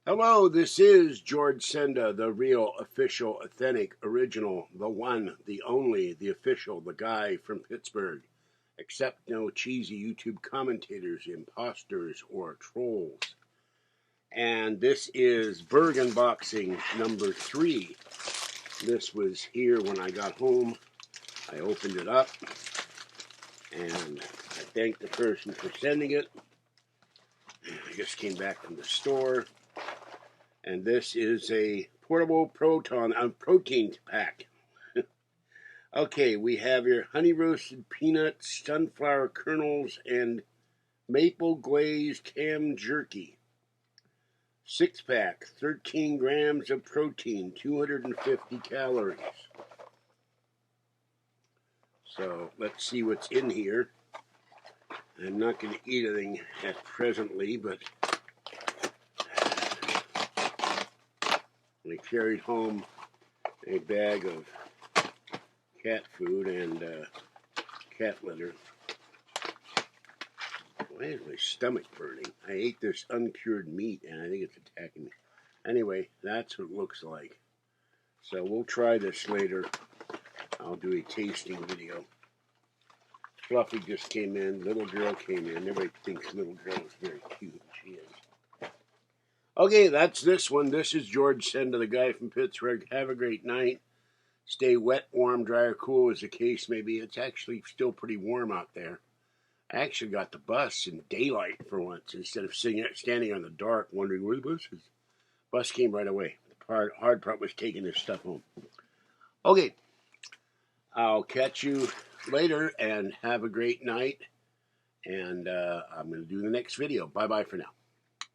Hello, this is George Senda, the real, official, authentic, original, the one, the only, the official, the guy from Pittsburgh. Accept no cheesy YouTube commentators, imposters, or trolls. And this is Burgh unboxing number 3. This was here when I got home. I opened it up, and I thanked the person for sending it. I just came back from the store. And this is a portable protein pack. Okay, we have your honey roasted peanuts, sunflower kernels, and maple glazed ham jerky. 6-pack, 13 grams of protein, 250 calories. So let's see what's in here. I'm not going to eat anything at presently, but I carried home a bag of cat food and cat litter. Why is my stomach burning? I ate this uncured meat and I think it's attacking me. Anyway, that's what it looks like. So we'll try this later. I'll do a tasting video. Fluffy just came in. Little girl came in. Everybody thinks little girl is very cute. She is. Okay, that's this one. This is George Senda, the guy from Pittsburgh. Have a great night. Stay wet, warm, dry, or cool as the case may be. It's actually still pretty warm out there. I actually got the bus in daylight for once instead of standing on the dark wondering where the bus is. Bus came right away. The hard part was taking this stuff home. Okay, I'll catch you later and have a great night. And I'm going to do the next video. Bye-bye for now.